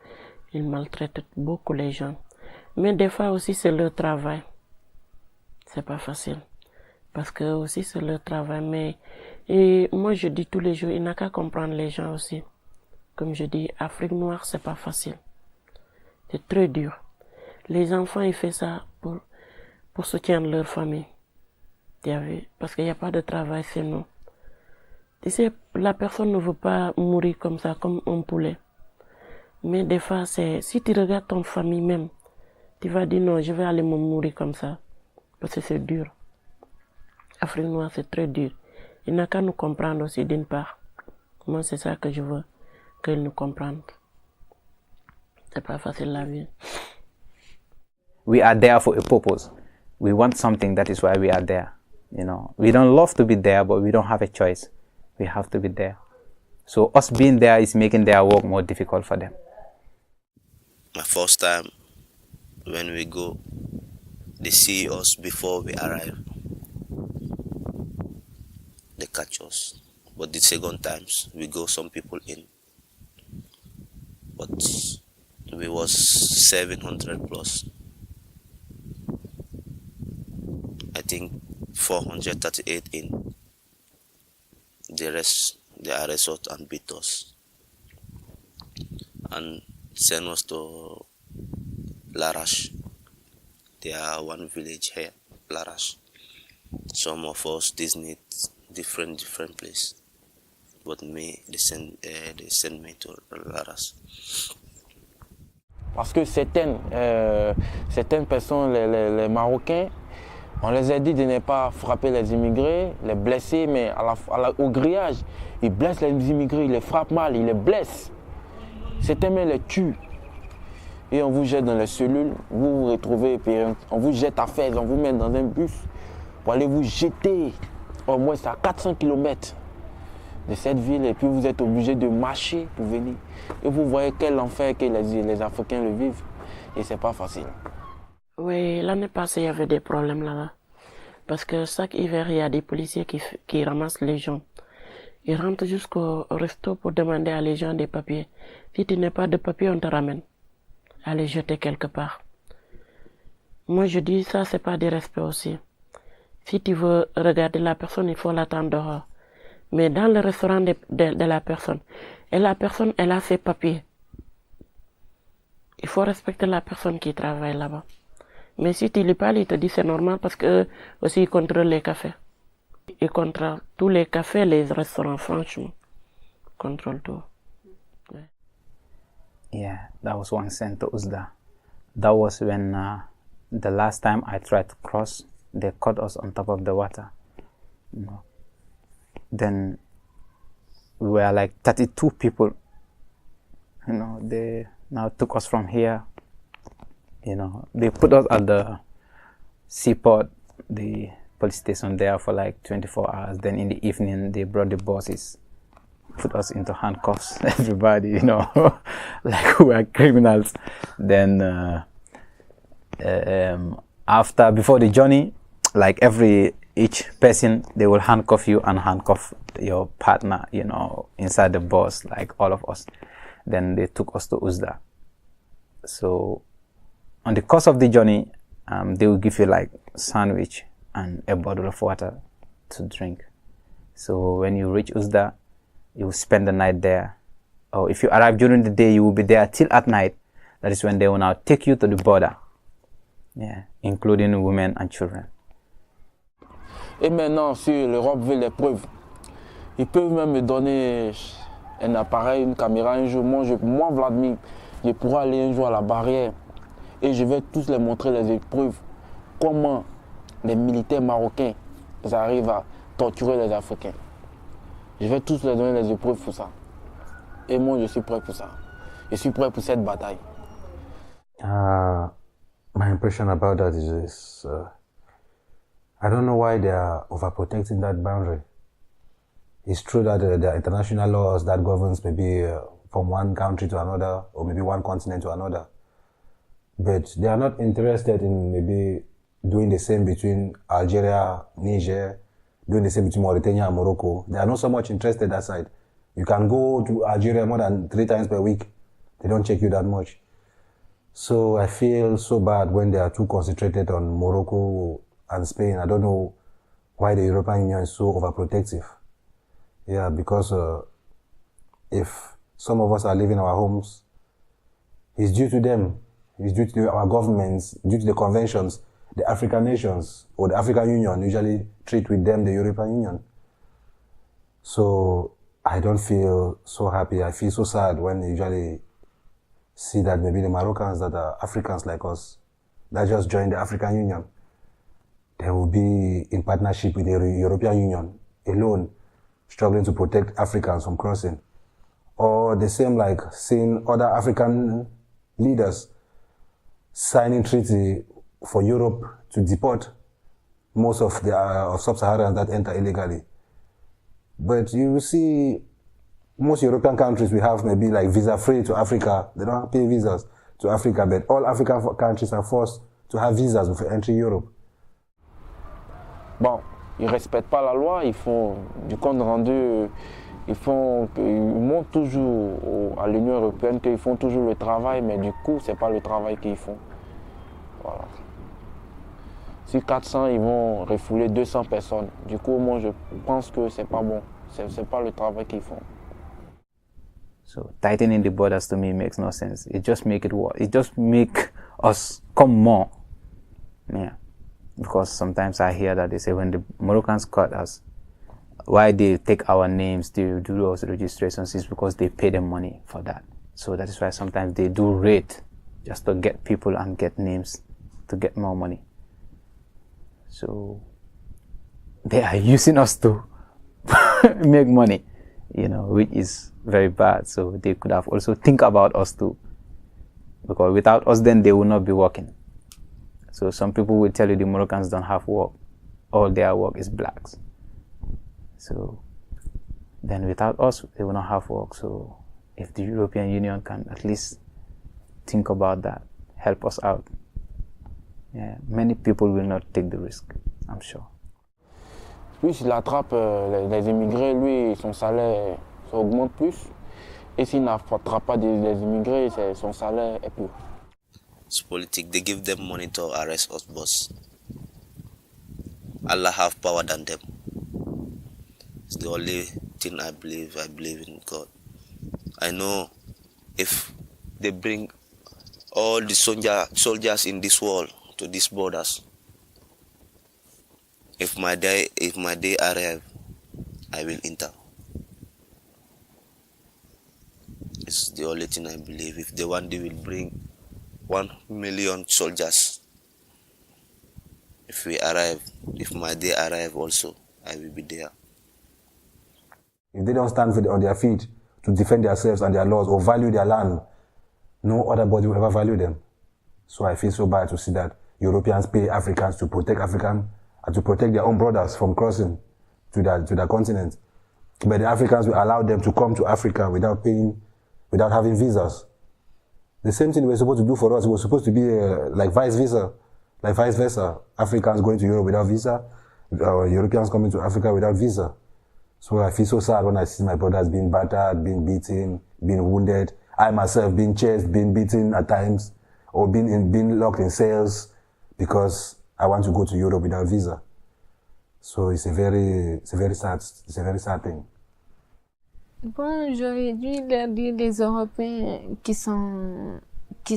Speaker 8: Ils maltraitent beaucoup les gens. Mais des fois aussi, c'est leur travail. C'est pas facile. Parce que aussi, c'est leur travail. Et moi, je dis tous les jours, il n'a qu'à comprendre les gens aussi. Comme je dis, Afrique noire, c'est pas facile. C'est très dur. Les enfants, ils font ça pour soutenir leur famille. Tu as vu? Parce qu'il n'y a pas de travail chez nous. Tu sais, la personne ne veut pas mourir comme ça, comme un poulet. Mais des fois, si tu regardes ton famille même, tu vas dire non, je vais aller me mourir comme ça. Parce que c'est dur. Afrique noire, c'est très dur. Il n'a qu'à nous comprendre aussi d'une part. Moi, c'est ça que je veux, qu'ils nous comprennent. C'est pas facile la vie.
Speaker 10: We are there for a purpose. We want something, that is why we are there. You know, we don't love to be there, but we don't have a choice. We have to be there. So us being there is making their work more difficult for them.
Speaker 5: My first time when we go, they see us before we arrive. They catch us. But the second times we go, some people in. But we was 700 plus. I think 438 in. The rest, they arrest us and beat us. And send us to Larash. There are one village here, Larash. Some of us, this need different place. But me, they send me to Larash.
Speaker 7: Parce que certaines personnes, les Marocains, on les a dit de ne pas frapper les immigrés, les blesser, mais au grillage, ils blessent les immigrés, ils les frappent mal, ils les blessent. Certains même les tuent. Et on vous jette dans les cellules, vous vous retrouvez, puis on vous jette à Fès, on vous met dans un bus pour aller vous jeter au moins à 400 km de cette ville, et puis vous êtes obligé de marcher pour venir. Et vous voyez quel enfer que les Africains le vivent, et c'est pas facile.
Speaker 8: Oui, l'année passée, il y avait des problèmes là-bas. Parce que chaque hiver, il y a des policiers qui ramassent les gens. Ils rentrent jusqu'au resto pour demander à les gens des papiers. Si tu n'as pas de papiers, on te ramène. À les jeter quelque part. Moi, je dis ça, c'est pas du respect aussi. Si tu veux regarder la personne, il faut l'attendre dehors. Mais dans le restaurant de la personne, elle a ses papiers. Il faut respecter la personne qui travaille là-bas. Mais si tu lui parles, il te dit c'est normal parce que aussi ils contrôlent les cafés. Ils contrôlent tous les cafés, les restaurants, franchement. Ils contrôlent tout. Ouais.
Speaker 10: Yeah, that was one sent to Uzda. That was when the last time I tried to cross, they caught us on top of the water. You know. Then we were like 32 people. You know, they now took us from here. You know, they put us at the seaport, the police station there for like 24 hours. Then in the evening, they brought the buses, put us into handcuffs, everybody, you know, like we were criminals. Then before the journey, like each person, they will handcuff you and handcuff your partner, you know, inside the bus, like all of us. Then they took us to Uzda. So on the course of the journey, they will give you like sandwich and a bottle of water to drink. So when you reach Uzda, you will spend the night there. Or if you arrive during the day, you will be there till at night. That is when they will now take you to the border, yeah, including women and children.
Speaker 7: Et maintenant, si l'Europe veut les preuves, ils peuvent même me donner un appareil, une caméra un jour. Moi, Vladimir, je pourrai aller un jour à la barrière et je vais tous les montrer les épreuves. Comment les militaires marocains arrivent à torturer les Africains. Je vais tous les donner les épreuves pour ça. Et moi, je suis prêt pour ça. Je suis prêt pour cette bataille.
Speaker 9: My impression about that is this. I don't know why they are overprotecting that boundary. It's true that there are international laws that governs maybe from one country to another, or maybe one continent to another. But they are not interested in maybe doing the same between Algeria, Niger, doing the same between Mauritania and Morocco. They are not so much interested that side. You can go to Algeria more than 3 times per week. They don't check you that much. So I feel so bad when they are too concentrated on Morocco and Spain. I don't know why the European Union is so overprotective. Yeah, because if some of us are leaving our homes, it's due to them. It's due to our governments, due to the conventions the African nations or the African Union usually treat with them, the European Union. So I don't feel so happy. I feel so sad when I usually see that maybe the Moroccans that are Africans like us, that just joined the African Union, they will be in partnership with the European Union alone, struggling to protect Africans from crossing. Or the same like seeing other African leaders signing treaty for Europe to deport most of the of sub-Saharans that enter illegally. But you will see most European countries we have maybe like visa-free to Africa. They don't pay visas to Africa, but all African countries are forced to have visas before entering Europe.
Speaker 7: Bon, ils ne respectent pas la loi, ils font du compte rendu, ils montrent toujours à l'Union européenne qu'ils font toujours le travail, mais du coup, ce n'est pas le travail qu'ils font. Voilà. Sur 400, ils vont refouler 200 personnes. Du coup, moi, je pense que c'est pas bon. C'est pas le travail qu'ils font.
Speaker 10: So tightening the borders to me makes no sense. It just make it worse. It just make us come more. Yeah. Because sometimes I hear that they say when the Moroccans cut us, why they take our names to do those registrations is because they pay them money for that. So that is why sometimes they do raid just to get people and get names to get more money. So they are using us to make money, you know, which is very bad. So they could have also think about us too, because without us then they will not be working. So some people will tell you the Moroccans don't have work. All their work is blacks. So then without us, they will not have work. So if the European Union can at least think about that, help us out, yeah, many people will not take the risk, I'm sure.
Speaker 7: Lui, s'il attrape les immigrés, lui, son salaire ça augmente plus. Et s'il n'attrape pas les immigrés, son salaire est plus.
Speaker 5: It's politics. They give them money to arrest us, boss. Allah have power than them. It's the only thing I believe. I believe in God. I know if they bring all the soldiers in this world to these borders, if my day arrive, I will enter. It's the only thing I believe. If they one day will bring 1 million soldiers, if we arrive, if my day arrive also, I will be there.
Speaker 9: If they don't stand on their feet to defend themselves and their laws or value their land, no other body will ever value them. So I feel so bad to see that Europeans pay Africans to protect Africans and to protect their own brothers from crossing to their continent. But the Africans will allow them to come to Africa without paying, without having visas. The same thing we're supposed to do for us. It was supposed to be like vice versa. Africans going to Europe without visa, Europeans coming to Africa without visa. So I feel so sad when I see my brothers being battered, being beaten, being wounded. I myself being chased, being beaten at times, or being locked in cells because I want to go to Europe without visa. So it's a very sad thing.
Speaker 6: Bon, j'aurais dû leur dire les Européens qui sont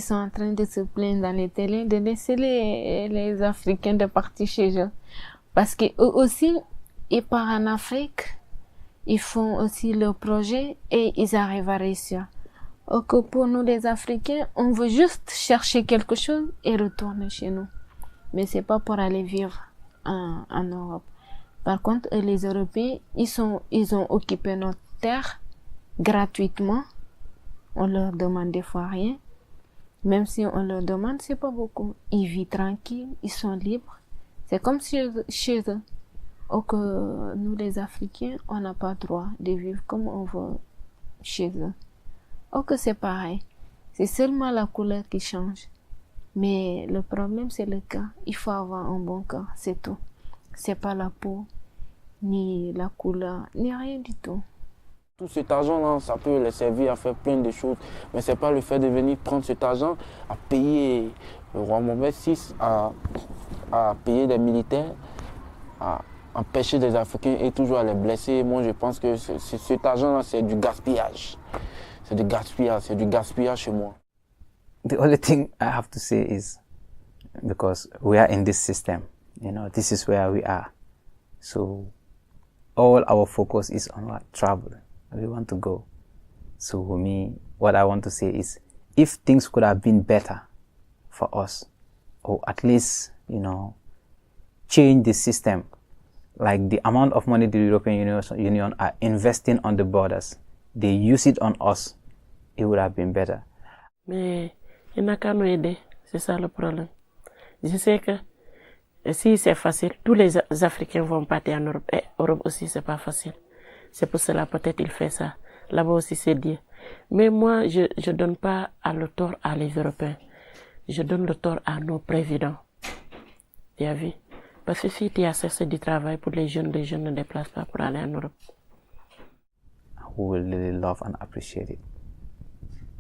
Speaker 6: en train de se plaindre dans les télés, de laisser les Africains de partir chez eux. Parce qu'eux aussi, ils partent en Afrique, ils font aussi leurs projets et ils arrivent à réussir. Or que pour nous les Africains, on veut juste chercher quelque chose et retourner chez nous. Mais c'est pas pour aller vivre en Europe. Par contre, les Européens, ils ont occupé notre terre gratuitement. On leur demande des fois rien. Même si on leur demande, c'est pas beaucoup. Ils vivent tranquilles, ils sont libres. C'est comme chez eux. Or que nous les Africains, on n'a pas le droit de vivre comme on veut chez eux. Or que c'est pareil. C'est seulement la couleur qui change. Mais le problème, c'est le cœur. Il faut avoir un bon cœur, c'est tout. C'est pas la peau. ni la couleur, ni rien du tout.
Speaker 7: Tout cet argent-là, ça peut les servir à faire plein de choses, mais ce n'est pas le fait de venir prendre cet argent à payer le roi Mohamed VI, à payer des militaires, à empêcher des Africains et toujours à les blesser. Moi, je pense que cet argent-là, c'est du gaspillage. C'est du gaspillage chez moi.
Speaker 10: The only thing I have to say is, because we are in this system, this is where we are. So all our focus is on what? Travel. We want to go. So for me, what I want to say is, if things could have been better for us, or at least, change the system, like the amount of money the European Union are investing on the borders, they use it on us, it would have been better.
Speaker 8: Mais il n'a qu'à nous aider, c'est ça le problème. Je sais que si c'est facile, tous les Africains vont partir en Europe. Et Europe aussi, c'est pas facile. C'est pour cela peut-être il fait ça. Là-bas aussi, c'est Dieu. Mais moi, je donne pas le tort à les Européens. Je donne le tort à nos présidents. Tu as vu? Parce que si tu as cessé du travail pour les jeunes ne déplacent pas pour aller en Europe.
Speaker 10: We will really love and appreciate it.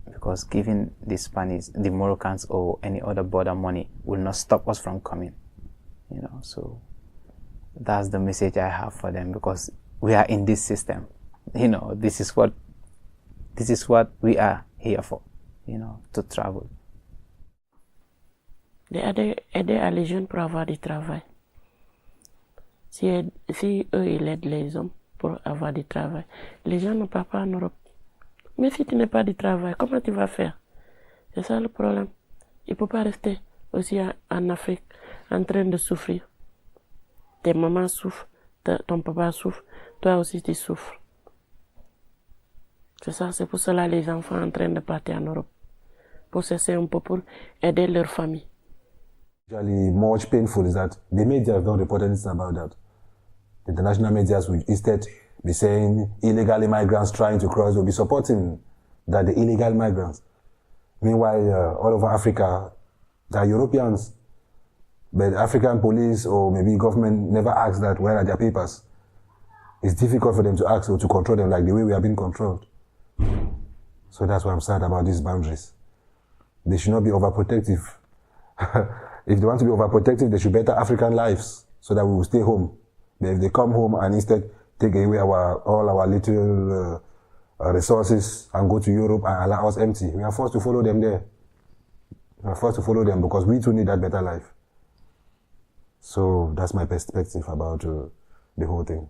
Speaker 10: Because giving the Spanish, the Moroccans or any other border money will not stop us from coming. So that's the message I have for them, because we are in this system. This is what we are here for, to travel.
Speaker 8: Aider les jeunes pour avoir du travail. Si eux, ils aident les hommes pour avoir du travail, les gens ne partent pas en Europe. Mais si tu n'as pas de travail, comment tu vas faire? C'est ça le problème. Il ne peut pas rester aussi en Afrique en train de souffrir. Tes mamans souffrent, ton papa souffre, toi aussi tu souffres. C'est ça, c'est pour cela les enfants en train de partir en Europe. Pour cesser un peu, pour aider leur famille.
Speaker 9: Usually, much painful is that the media don't report anything about that. The international media will instead be saying illegal immigrants trying to cross, will be supporting that the illegal migrants. Meanwhile, all over Africa, there are Europeans, but African police or maybe government never asks that where are their papers. It's difficult for them to ask or to control them like the way we are being controlled. So that's why I'm sad about these boundaries. They should not be overprotective. If they want to be overprotective, they should better African lives so that we will stay home. But if they come home and instead take away all our little resources and go to Europe and allow us empty, we are forced to follow them there. We are forced to follow them because we too need that better life. So that's my perspective about the whole thing.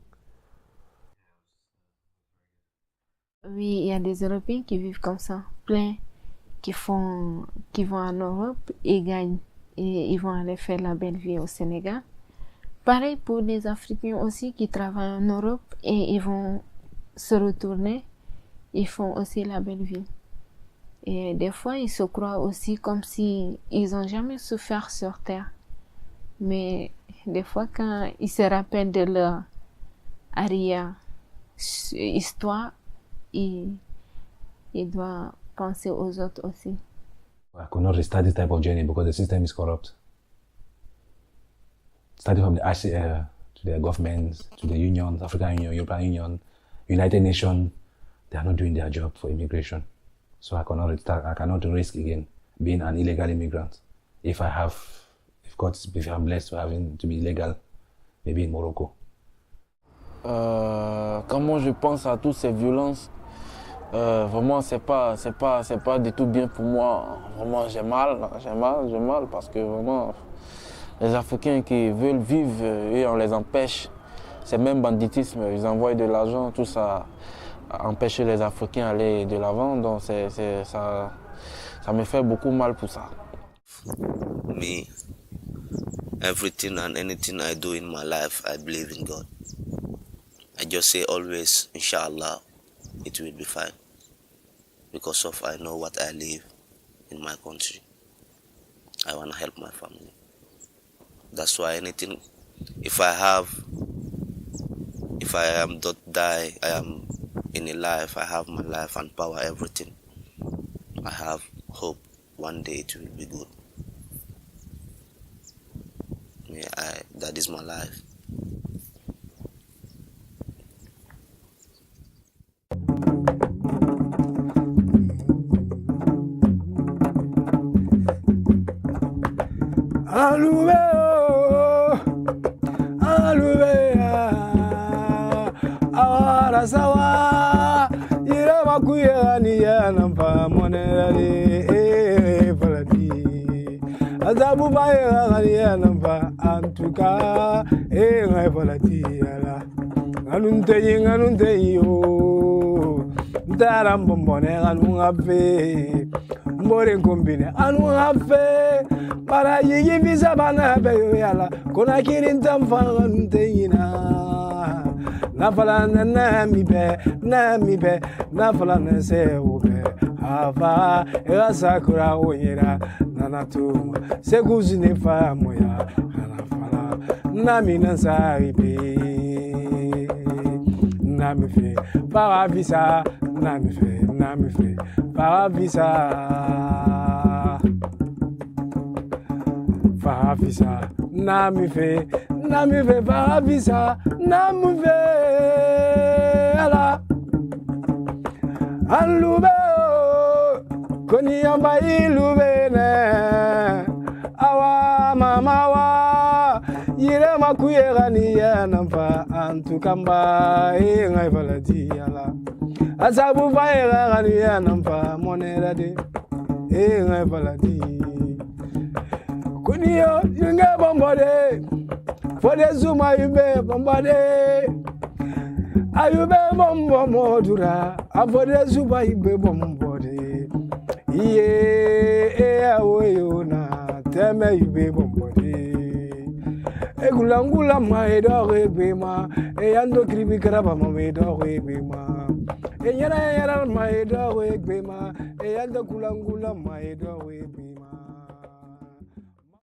Speaker 6: Oui, il y a des Européens qui vivent comme ça, plein, qui vont en Europe et gagnent. Et ils vont aller faire la belle vie au Sénégal. Pareil pour les Africains aussi qui travaillent en Europe et ils vont se retourner. Ils font aussi la belle vie. Et des fois, ils se croient aussi comme si ils n'ont jamais souffert sur Terre. Mais des fois, quand ils se rappellent de leur arrière-histoire, ils doivent penser aux autres aussi.
Speaker 9: I could not restart this type of journey because the system is corrupt. Starting from the HCR to the governments, to the unions, African Union, European Union, United Nations, they are not doing their job for immigration. So I cannot risk again being an illegal immigrant. If I'm blessed to be legal, maybe in Morocco.
Speaker 7: Comment je pense à toutes ces violences, vraiment c'est pas du tout bien pour moi. Vraiment j'ai mal parce que vraiment les Africains qui veulent vivre et on les empêche. C'est même banditisme, ils envoient de l'argent, tout ça, à empêcher les Africains d'aller de l'avant. Donc ça me fait beaucoup mal pour ça.
Speaker 5: Me, everything and anything I do in my life, I believe in God. I just say always, Inshallah, it will be fine. Because I know what I live in my country. I want to help my family. That's why anything, if I am not die, I am in a life, I have my life and power, everything. I have hope one day it will be good. That is my life.
Speaker 11: alube awara sawa ira makuya ni ya nampa monere falati azabu baya ni ya nampa antuka ngai falati ala anunte yo ndaram bombone anu afe mbore kombine anu afe para yigi visa bana be yala kona kirin tamfa anunte ina na fala na mi be na fala na se ube ava era sakura onyera na natuma se kuzine fa moya na fala na mina saibe na mi fe para visa na mi fe para visa na mi fe para visa na mi fe ala alube koni amba ilube ne awa mama wa yire makuyera ni ya namfa antukamba ngai falati ala asabu faera ni ya namfa monera de ngai falati kuniyo yinge bombode fode zuma yube bombode ayube bombo modura afode zuma yube bombode iye awoyona teme yube bombode egulangula maidore bema yando kribi karaba maidore bema yara maidore bema yando kulangula maidore bema